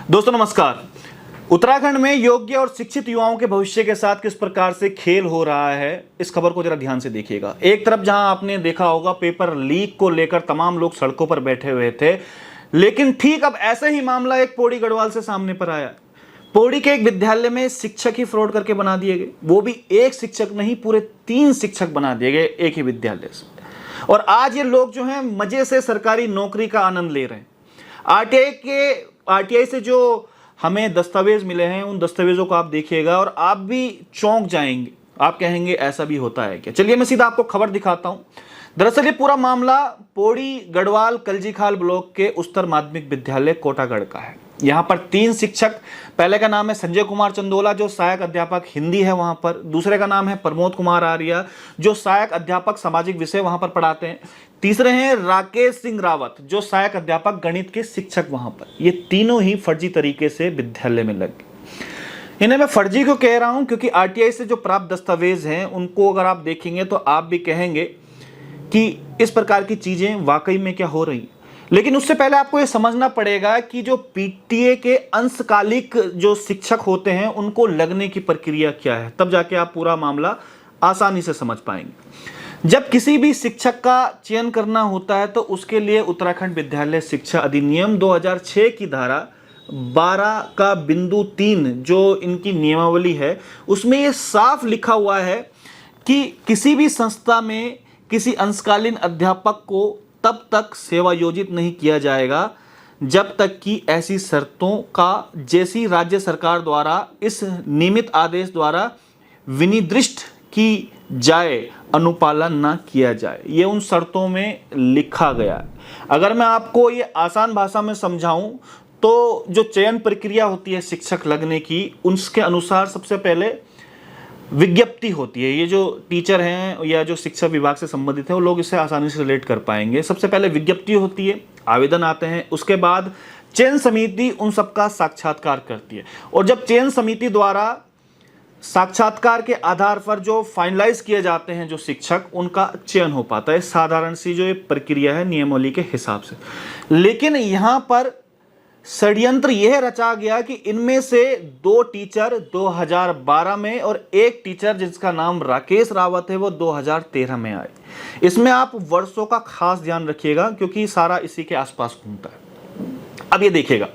दोस्तों नमस्कार। उत्तराखंड में योग्य और शिक्षित युवाओं के भविष्य के साथ किस प्रकार से खेल हो रहा है, इस खबर को जरा ध्यान से देखिएगा। एक तरफ जहां आपने देखा होगा पेपर लीक को लेकर तमाम लोग सड़कों पर बैठे हुए थे, लेकिन ठीक अब ऐसे ही मामला एक पौड़ी गढ़वाल से सामने पर आया। पौड़ी के एक विद्यालय में शिक्षक ही फ्रॉड करके बना दिए गए, वो भी एक शिक्षक नहीं, पूरे 3 शिक्षक बना दिए गए एक ही विद्यालय से। और आज ये लोग जो हैं मजे से सरकारी नौकरी का आनंद ले रहे हैं। आरटीआई से जो हमें दस्तावेज मिले हैं, उन दस्तावेजों को आप देखिएगा और आप भी चौंक जाएंगे। आप कहेंगे ऐसा भी होता है क्या? चलिए मैं सीधा आपको खबर दिखाता हूं। दरअसल ये पूरा मामला पौड़ी गढ़वाल कलजीखाल ब्लॉक के उच्चतर माध्यमिक विद्यालय कोटागढ़ का है। यहाँ पर 3 शिक्षक, पहले का नाम है संजय कुमार चंदोला जो सहायक अध्यापक हिंदी है वहां पर, दूसरे का नाम है प्रमोद कुमार आर्या जो सहायक अध्यापक सामाजिक विषय वहां पर पढ़ाते हैं, तीसरे हैं राकेश सिंह रावत जो सहायक अध्यापक गणित के शिक्षक वहां पर। ये तीनों ही फर्जी तरीके से विद्यालय में लग गए। इन्हें मैं फर्जी क्यों कह रहा हूं, क्योंकि आरटीआई से जो प्राप्त दस्तावेज हैं उनको अगर आप देखेंगे तो आप भी कहेंगे कि इस प्रकार की चीजें वाकई में क्या हो रही हैं। लेकिन उससे पहले आपको यह समझना पड़ेगा कि जो पीटीए के अंशकालिक जो शिक्षक होते हैं उनको लगने की प्रक्रिया क्या है, तब जाके आप पूरा मामला आसानी से समझ पाएंगे। जब किसी भी शिक्षक का चयन करना होता है तो उसके लिए उत्तराखंड विद्यालय शिक्षा अधिनियम 2006 की धारा 12 का बिंदु 3 जो इनकी नियमावली है उसमें यह साफ लिखा हुआ है कि किसी भी संस्था में किसी अंशकालीन अध्यापक को तब तक सेवायोजित नहीं किया जाएगा जब तक कि ऐसी शर्तों का जैसी राज्य सरकार द्वारा इस नियमित आदेश द्वारा विनिर्दिष्ट की जाए अनुपालन ना किया जाए। ये उन शर्तों में लिखा गया है। अगर मैं आपको ये आसान भाषा में समझाऊं तो जो चयन प्रक्रिया होती है शिक्षक लगने की, उसके अनुसार सबसे पहले विज्ञप्ति होती है। ये जो टीचर हैं या जो शिक्षा विभाग से संबंधित है वो लोग इसे आसानी से रिलेट कर पाएंगे। सबसे पहले विज्ञप्ति होती है, आवेदन आते हैं, उसके बाद चयन समिति उन सबका साक्षात्कार करती है और जब चयन समिति द्वारा साक्षात्कार के आधार पर जो फाइनलाइज किए जाते हैं जो शिक्षक, उनका चयन हो पाता है। साधारण सी जो ये प्रक्रिया है नियमावली के हिसाब से। लेकिन यहाँ पर षड्यंत्र यह रचा गया कि इनमें से 2 टीचर 2012 में और एक टीचर जिसका नाम राकेश रावत है वो 2013 में आए। इसमें आप वर्षों का खास ध्यान रखिएगा क्योंकि सारा इसी के आसपास घूमता है। अब ये देखिएगा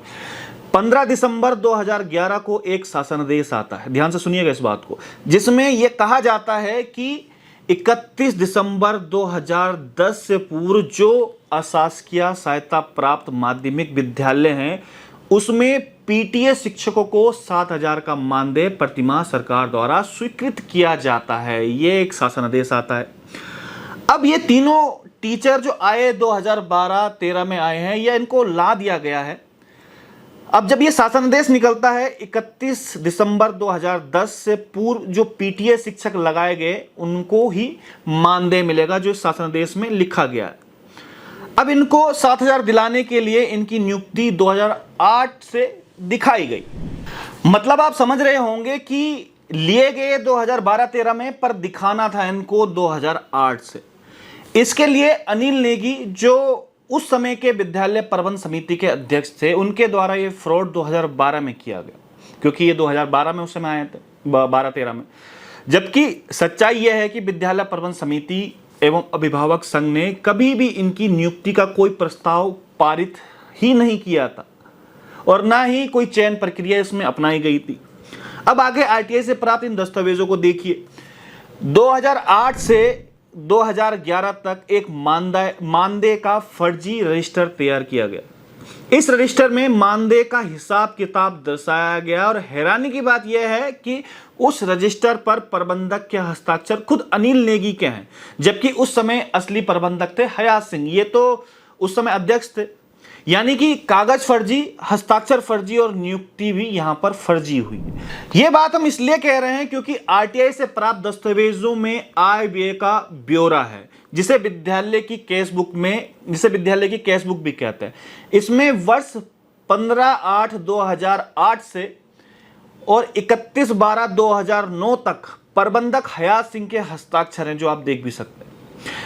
15 दिसंबर 2011 को एक शासनादेश आता है, ध्यान से सुनिएगा इस बात को, जिसमें यह कहा जाता है कि 31 दिसंबर 2010 से पूर्व जो अशासकीय सहायता प्राप्त माध्यमिक विद्यालय हैं उसमें पीटीए शिक्षकों को 7,000 का मानदेय प्रतिमाह सरकार द्वारा स्वीकृत किया जाता है। ये एक शासनादेश आता है। अब ये तीनों टीचर जो आए 2012-13 में आए हैं, यह इनको ला दिया गया है। अब जब ये शासनादेश निकलता है 31 दिसंबर 2010 से पूर्व जो पीटीए शिक्षक लगाए गए उनको ही मानदेय मिलेगा जो इस शासनादेश में लिखा गया है। अब इनको 7,000 दिलाने के लिए इनकी नियुक्ति 2008 से दिखाई गई। मतलब आप समझ रहे होंगे कि लिए गए 2012-13 में पर दिखाना था इनको 2008 से। इसके लिए अनिल नेगी जो उस समय के विद्यालय प्रबंध समिति के अध्यक्ष थे, उनके द्वारा ये फ्रॉड 2012 में किया गया क्योंकि ये 2012 में उस समय आए थे 12-13 में। जबकि सच्चाई यह है कि विद्यालय प्रबंध समिति एवं अभिभावक संघ ने कभी भी इनकी नियुक्ति का कोई प्रस्ताव पारित ही नहीं किया था और ना ही कोई चयन प्रक्रिया इसमें अपनाई गई थी। अब आगे आरटीआई से प्राप्त इन दस्तावेजों को देखिए। 2008 से 2011 तक एक मानदेय का फर्जी रजिस्टर तैयार किया गया। इस रजिस्टर में मानदेय का हिसाब किताब दर्शाया गया और हैरानी की बात यह है कि उस रजिस्टर पर प्रबंधक के हस्ताक्षर खुद अनिल नेगी के हैं, जबकि उस समय असली प्रबंधक थे हयात सिंह। ये तो उस समय अध्यक्ष थे। यानी कि कागज फर्जी, हस्ताक्षर फर्जी और नियुक्ति भी यहां पर फर्जी हुई। यह बात हम इसलिए कह रहे हैं क्योंकि आरटीआई से प्राप्त दस्तावेजों में आय व्यय का ब्यौरा है जिसे विद्यालय की कैश बुक भी कहते हैं। इसमें वर्ष 15/8/2008 से और 31/12/2009 तक प्रबंधक हयात सिंह के हस्ताक्षर हैं जो आप देख भी सकते हैं।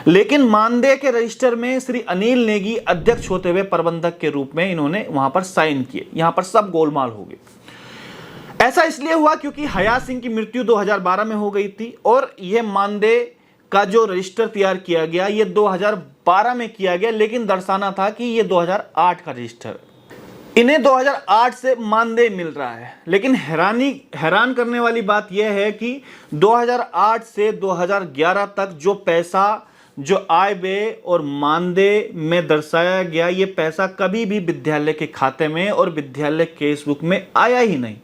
लेकिन मानदेय के रजिस्टर में श्री अनिल नेगी अध्यक्ष होते हुए प्रबंधक के रूप में इन्होंने वहां पर साइन किए। यहां पर सब गोलमाल हो गए। ऐसा इसलिए हुआ क्योंकि हयात सिंह की मृत्यु 2012 में हो गई थी और यह मानदेय का जो रजिस्टर तैयार किया गया ये 2012 में किया गया, लेकिन दर्शाना था कि ये 2008 का रजिस्टर। इन्हें 2008 से मानदेय मिल रहा है, लेकिन हैरान करने वाली बात यह है कि 2008 से 2011 तक जो पैसा जो आय व्यय और मानदेय में दर्शाया गया, ये पैसा कभी भी विद्यालय के खाते में और विद्यालय केस बुक में आया ही नहीं।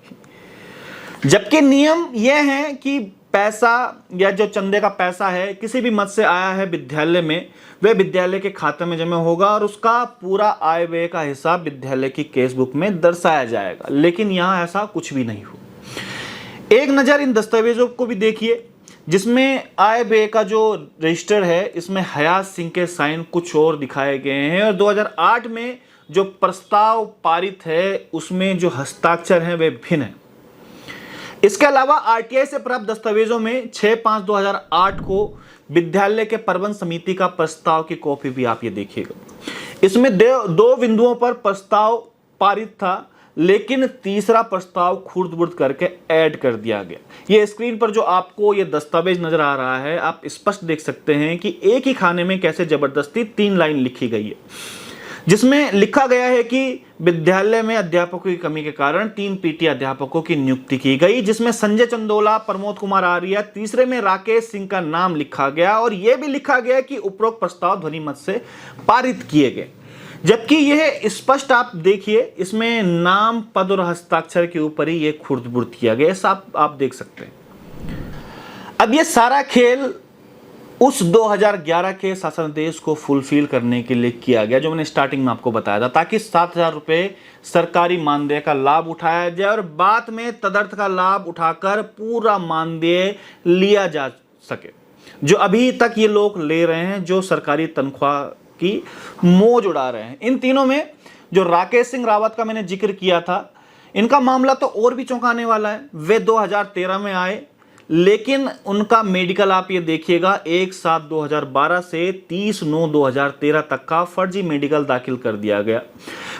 जबकि नियम यह है कि पैसा या जो चंदे का पैसा है किसी भी मद से आया है विद्यालय में, वह विद्यालय के खाते में जमा होगा और उसका पूरा आय व्यय का हिसाब विद्यालय की केस बुक में दर्शाया जाएगा। लेकिन यहाँ ऐसा कुछ भी नहीं हो। एक नज़र इन दस्तावेजों को भी देखिए, जिसमें आय व्यय का जो रजिस्टर है इसमें हयात सिंह के साइन कुछ और दिखाए गए हैं और 2008 में जो प्रस्ताव पारित है उसमें जो हस्ताक्षर हैं वे भिन्न हैं। इसके अलावा आरटीआई से प्राप्त दस्तावेजों में 6/5/2008 को विद्यालय के प्रबंध समिति का प्रस्ताव की कॉपी भी आप ये देखिएगा। इसमें दो बिंदुओं पर प्रस्ताव पारित था, लेकिन तीसरा प्रस्ताव खुर्द-बुर्द करके ऐड कर दिया गया। ये स्क्रीन पर जो आपको ये दस्तावेज नजर आ रहा है, आप स्पष्ट देख सकते हैं कि एक ही खाने में कैसे जबरदस्ती 3 लाइन लिखी गई है, जिसमें लिखा गया है कि विद्यालय में अध्यापकों की कमी के कारण 3 पीटी अध्यापकों की नियुक्ति की गई, जिसमें संजय चंदोला, प्रमोद कुमार आर्या, तीसरे में राकेश सिंह का नाम लिखा गया और यह भी लिखा गया कि उपरोक्त प्रस्ताव ध्वनिमत से पारित किए गए। जबकि यह स्पष्ट आप देखिए, इसमें नाम, पद और हस्ताक्षर के ऊपर ही यह खुर्द-बुर्द किया गया, ऐसा आप देख सकते हैं। अब यह सारा खेल उस 2011 के शासनादेश को फुलफिल करने के लिए किया गया, जो मैंने स्टार्टिंग में आपको बताया था, ताकि 7,000 रुपये सरकारी मानदेय का लाभ उठाया जाए और बाद में तदर्थ का लाभ उठाकर पूरा मानदेय लिया जा सके, जो अभी तक ये लोग ले रहे हैं, जो सरकारी तनख्वाह की मौज उड़ा रहे हैं। इन तीनों में जो राकेश सिंह रावत का मैंने जिक्र किया था, इनका मामला तो और भी चौंकाने वाला है। वे 2013 में आए, लेकिन उनका मेडिकल आप ये देखिएगा 1/7/2012 से 30/9/2013 तक का फर्जी मेडिकल दाखिल कर दिया गया।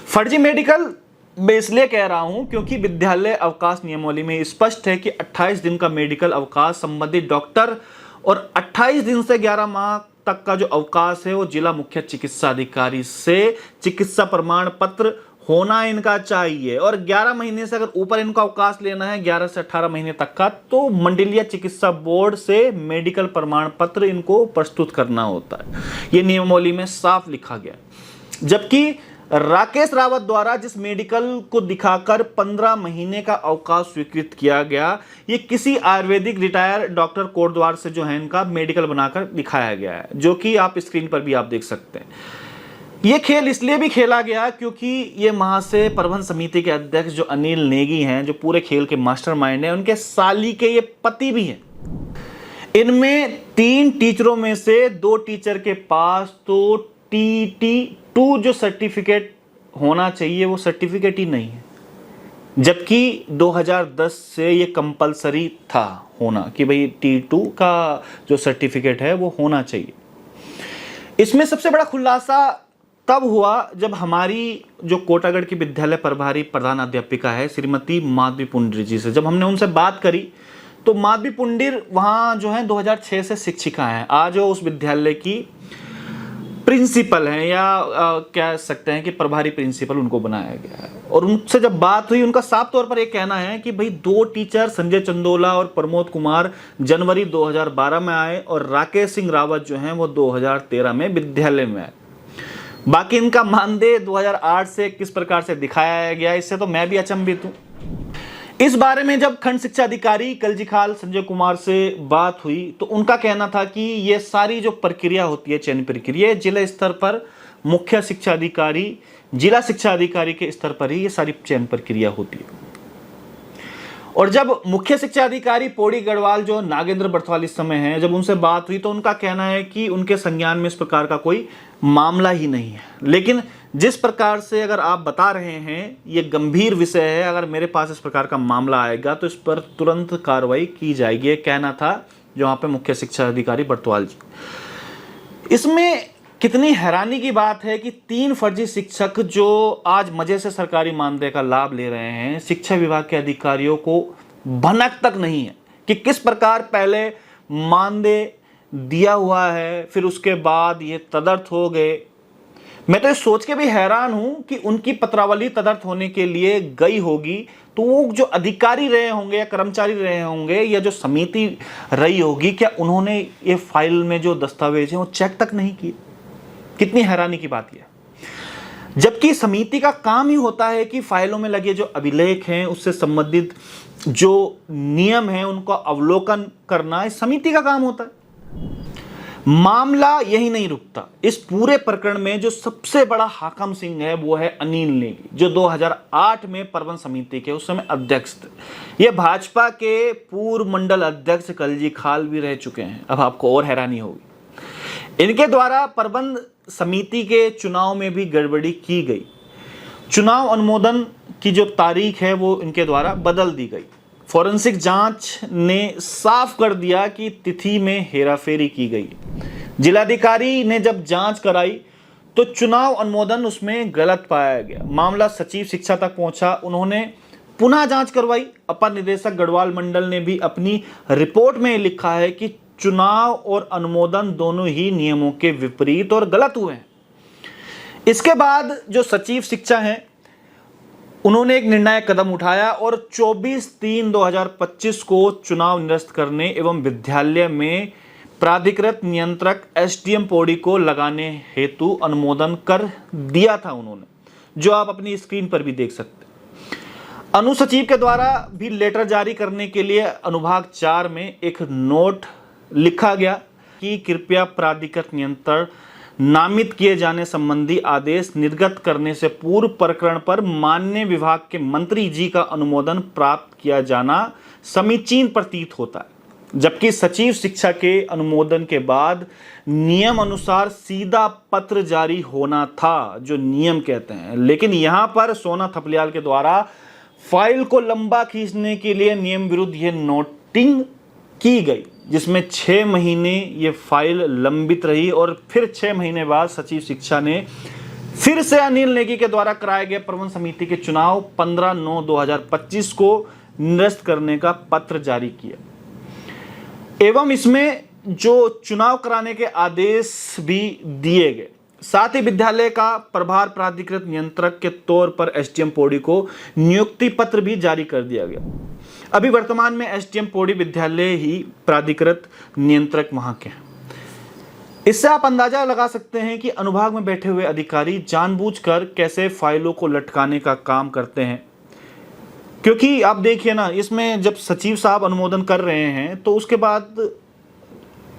फर्जी मेडिकल मैं इसलिए कह रहा हूं क्योंकि विद्यालय अवकाश नियमावली में स्पष्ट है कि 28 दिन का मेडिकल अवकाश संबंधित डॉक्टर और 28 दिन से 11 माह तक का जो अवकाश है वो जिला मुख्य चिकित्सा अधिकारी से चिकित्सा प्रमाण पत्र होना इनका चाहिए और 11 महीने से अगर ऊपर इनका अवकाश लेना है 11 से 18 महीने तक का, तो मंडलीय चिकित्सा बोर्ड से मेडिकल प्रमाण पत्र इनको प्रस्तुत करना होता है। ये नियमावली में साफ लिखा गया। जबकि राकेश रावत द्वारा जिस मेडिकल को दिखाकर 15 महीने का अवकाश स्वीकृत किया गया, ये किसी आयुर्वेदिक रिटायर डॉक्टर कोटद्वार से जो है इनका मेडिकल बनाकर दिखाया गया है, जो कि आप स्क्रीन पर भी आप देख सकते हैं। ये खेल इसलिए भी खेला गया क्योंकि ये महाशय प्रबंध समिति के अध्यक्ष जो अनिल नेगी हैं, जो पूरे खेल के मास्टरमाइंड हैं, उनके साली के ये पति भी हैं। इनमें 3 टीचरों में से 2 टीचर के पास तो TT2 जो सर्टिफिकेट होना चाहिए वो सर्टिफिकेट ही नहीं है, जबकि 2010 से ये कंपलसरी था होना कि भाई T2 का जो सर्टिफिकेट है वो होना चाहिए। इसमें सबसे बड़ा खुलासा तब हुआ जब हमारी जो कोटागढ़ की विद्यालय प्रभारी प्रधान अध्यापिका है श्रीमती माधवी पुंडीर जी से जब हमने उनसे बात करी, तो माधवी पुंडीर वहाँ जो है 2006 से शिक्षिका हैं, आज वो उस विद्यालय की प्रिंसिपल हैं या कह सकते हैं कि प्रभारी प्रिंसिपल उनको बनाया गया है। और उनसे जब बात हुई, उनका साफ तौर पर एक कहना है कि भाई 2 टीचर संजय चंदोला और प्रमोद कुमार जनवरी 2012 में आए और राकेश सिंह रावत जो हैं वो 2013 में विद्यालय में आए। बाकी इनका मानदेय 2008 से किस प्रकार से दिखाया गया, इससे तो मैं भी अचंभित हूं। इस बारे में जब खंड शिक्षा अधिकारी कलजीखाल संजय कुमार से बात हुई तो उनका कहना था कि ये सारी जो प्रक्रिया होती है, चयन प्रक्रिया, जिला स्तर पर मुख्य शिक्षा अधिकारी, जिला शिक्षा अधिकारी के स्तर पर ही ये सारी चयन प्रक्रिया होती है। और जब मुख्य शिक्षा अधिकारी पौड़ी गढ़वाल जो नागेंद्र बर्थवाल इस समय हैं, जब उनसे बात हुई तो उनका कहना है कि उनके संज्ञान में इस प्रकार का कोई मामला ही नहीं है। लेकिन जिस प्रकार से अगर आप बता रहे हैं ये गंभीर विषय है, अगर मेरे पास इस प्रकार का मामला आएगा तो इस पर तुरंत कार्रवाई की जाएगी, ये कहना था जो वहाँ पे मुख्य शिक्षा अधिकारी बर्थवाल जी। इसमें कितनी हैरानी की बात है कि 3 फर्जी शिक्षक जो आज मजे से सरकारी मानदेय का लाभ ले रहे हैं, शिक्षा विभाग के अधिकारियों को भनक तक नहीं है कि किस प्रकार पहले मानदेय दिया हुआ है, फिर उसके बाद ये तदर्थ हो गए। मैं तो ये सोच के भी हैरान हूं कि उनकी पत्रावली तदर्थ होने के लिए गई होगी तो वो जो अधिकारी रहे होंगे या कर्मचारी रहे होंगे या जो समिति रही होगी, क्या उन्होंने ये फाइल में जो दस्तावेज हैं वो चेक तक नहीं किए? कितनी हैरानी की बात है। जबकि समिति का काम ही होता है कि फाइलों में लगे जो अभिलेख हैं उससे संबंधित जो नियम हैं उनका अवलोकन करना इस समिति का काम होता है। मामला यही नहीं रुकता। इस पूरे प्रकरण में जो सबसे बड़ा हाकम सिंह है वो है अनिल नेगी, जो 2008 में प्रबंध समिति के उस समय अध्यक्ष थे। ये भाजपा के पूर्व मंडल अध्यक्ष कलजी खाल भी रह चुके हैं। अब आपको और हैरानी होगी, इनके द्वारा प्रबंध समिति के चुनाव में भी गड़बड़ी की गई। चुनाव अनुमोदन की जो तारीख है वो इनके द्वारा बदल दी गई। फॉरेंसिक जांच ने साफ कर दिया कि तिथि में हेराफेरी की गई। जिलाधिकारी ने जब जांच कराई तो चुनाव अनुमोदन उसमें गलत पाया गया। मामला सचिव शिक्षा तक पहुंचा, उन्होंने पुनः जांच करवाई। अपर निदेशक गढ़वाल मंडल ने भी अपनी रिपोर्ट में लिखा है कि चुनाव और अनुमोदन दोनों ही नियमों के विपरीत और गलत हुए हैं। इसके बाद जो सचिव शिक्षा हैं उन्होंने एक निर्णायक कदम उठाया और 24/3/2025 को चुनाव निरस्त करने एवं विद्यालय में प्राधिकृत नियंत्रक एसडीएम पौड़ी को लगाने हेतु अनुमोदन कर दिया था उन्होंने, जो आप अपनी स्क्रीन पर भी देख सकते हैं। अनुसचिव के द्वारा भी लेटर जारी करने के लिए अनुभाग 4 में एक नोट लिखा गया कि कृपया प्राधिकृत नियंत्रण नामित किए जाने संबंधी आदेश निर्गत करने से पूर्व प्रकरण पर माननीय विभाग के मंत्री जी का अनुमोदन प्राप्त किया जाना समीचीन प्रतीत होता है। जबकि सचिव शिक्षा के अनुमोदन के बाद नियम अनुसार सीधा पत्र जारी होना था, जो नियम कहते हैं। लेकिन यहां पर सोना थपलियाल के द्वारा फाइल को लंबा खींचने के लिए नियम विरुद्ध यह नोटिंग की गई, जिसमें 6 महीने ये फाइल लंबित रही और फिर 6 महीने बाद सचिव शिक्षा ने फिर से अनिल नेगी के द्वारा कराए गए प्रबंध समिति के चुनाव 15/9/2025 को निरस्त करने का पत्र जारी किया एवं इसमें जो चुनाव कराने के आदेश भी दिए गए। साथ ही विद्यालय का प्रभार प्राधिकृत नियंत्रक के तौर पर एसडीएम पौड़ी को नियुक्ति पत्र भी जारी कर दिया गया। अभी वर्तमान में एसडीएम पौड़ी विद्यालय ही प्राधिकृत नियंत्रक वहां के हैं। इससे आप अंदाजा लगा सकते हैं कि अनुभाग में बैठे हुए अधिकारी जानबूझकर कैसे फाइलों को लटकाने का काम करते हैं। क्योंकि आप देखिए ना, इसमें जब सचिव साहब अनुमोदन कर रहे हैं तो उसके बाद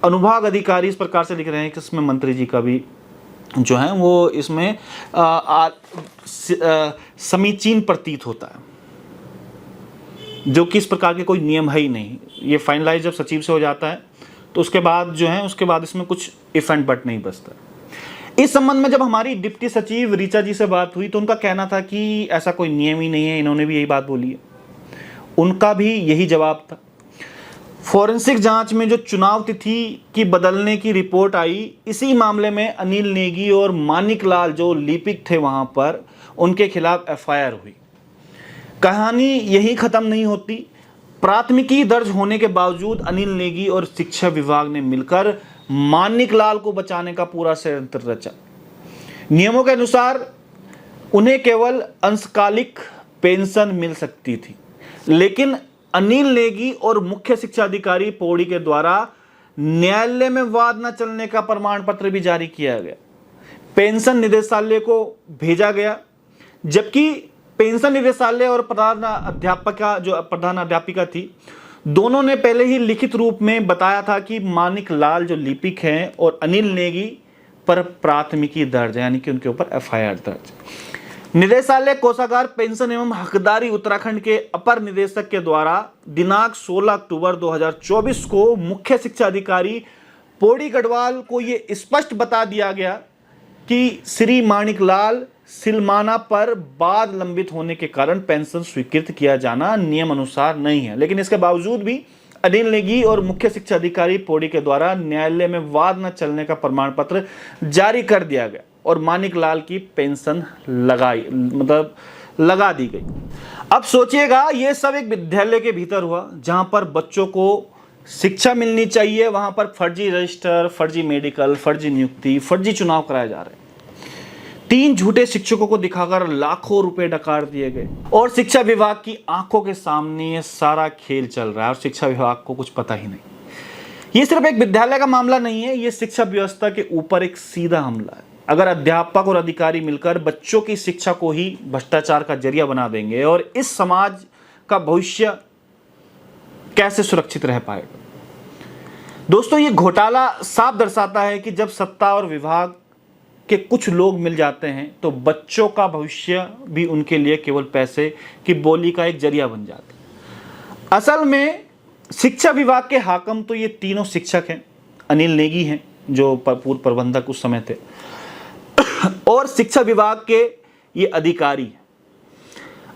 अनुभाग अधिकारी इस प्रकार से लिख रहे हैं कि इसमें मंत्री जी का भी जो है वो इसमें समीचीन प्रतीत होता है, जो कि इस प्रकार के कोई नियम है ही नहीं। ये फाइनलाइज जब सचिव से हो जाता है तो उसके बाद जो है उसके बाद इसमें कुछ इफ एंड बट नहीं बचता। इस संबंध में जब हमारी डिप्टी सचिव ऋचा जी से बात हुई तो उनका कहना था कि ऐसा कोई नियम ही नहीं है। इन्होंने भी यही बात बोली है, उनका भी यही जवाब था। फॉरेंसिक जांच में जो चुनाव तिथि की बदलने की रिपोर्ट आई, इसी मामले में अनिल नेगी और मानिक लाल जो लिपिक थे वहां पर, उनके खिलाफ एफआईआर हुई। कहानी यही खत्म नहीं होती। प्राथमिकी दर्ज होने के बावजूद अनिल नेगी और शिक्षा विभाग ने मिलकर मानिक लाल को बचाने का पूरा षड्यंत्र रचा। नियमों के अनुसार उन्हें केवल अंशकालिक पेंशन मिल सकती थी, लेकिन अनिल नेगी और मुख्य शिक्षा अधिकारी पौड़ी के द्वारा न्यायालय में वाद न चलने का प्रमाण पत्र भी जारी किया गया। पेंशन निदेशालय को भेजा गया, जबकि पेंशन निदेशालय और प्रधान अध्यापिका थी, दोनों ने पहले ही लिखित रूप में बताया था कि मानिक लाल जो लिपिक हैं और अनिल नेगी पर प्राथमिकी दर्ज है, यानी कि उनके ऊपर एफआईआर दर्ज। निदेशालय कोषागार पेंशन एवं हकदारी उत्तराखंड के अपर निदेशक के द्वारा दिनांक 16 अक्टूबर 2024 को मुख्य शिक्षा अधिकारी पौड़ी गढ़वाल को यह स्पष्ट बता दिया गया कि श्री मानिक लाल सिलमाना पर बाद लंबित होने के कारण पेंशन स्वीकृत किया जाना नियम अनुसार नहीं है। लेकिन इसके बावजूद भी अनिल नेगी और मुख्य शिक्षा अधिकारी पौड़ी के द्वारा न्यायालय में वाद न चलने का प्रमाण पत्र जारी कर दिया गया और मानिक लाल की पेंशन लगा दी गई। अब सोचिएगा, ये सब एक विद्यालय के भीतर हुआ जहां पर बच्चों को शिक्षा मिलनी चाहिए, वहां पर फर्जी रजिस्टर, फर्जी मेडिकल, फर्जी नियुक्ति, फर्जी चुनाव कराए जा रहे हैं। 3 झूठे शिक्षकों को दिखाकर लाखों रुपए डकार दिए गए और शिक्षा विभाग की आंखों के सामने ये सारा खेल चल रहा है और शिक्षा विभाग को कुछ पता ही नहीं। ये सिर्फ एक विद्यालय का मामला नहीं है, ये शिक्षा व्यवस्था के ऊपर एक सीधा हमला है। अगर अध्यापक और अधिकारी मिलकर बच्चों की शिक्षा को ही भ्रष्टाचार का जरिया बना देंगे और इस समाज का भविष्य कैसे सुरक्षित रह पाएगा। दोस्तों, ये घोटाला साफ दर्शाता है कि जब सत्ता और विभाग के कुछ लोग मिल जाते हैं तो बच्चों का भविष्य भी उनके लिए केवल पैसे की बोली का एक जरिया बन जाता है। असल में शिक्षा विभाग के हाकम तो ये तीनों शिक्षक हैं। अनिल नेगी हैं जो पूर्व प्रबंधक उस समय थे, और शिक्षा विभाग के ये अधिकारी हैं।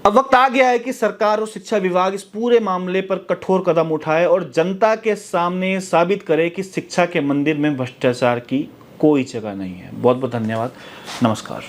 अब वक्त आ गया है कि सरकार और शिक्षा विभाग इस पूरे मामले पर कठोर कदम उठाए और जनता के सामने साबित करे कि शिक्षा के मंदिर में भ्रष्टाचार की कोई जगह नहीं है। बहुत बहुत धन्यवाद। नमस्कार।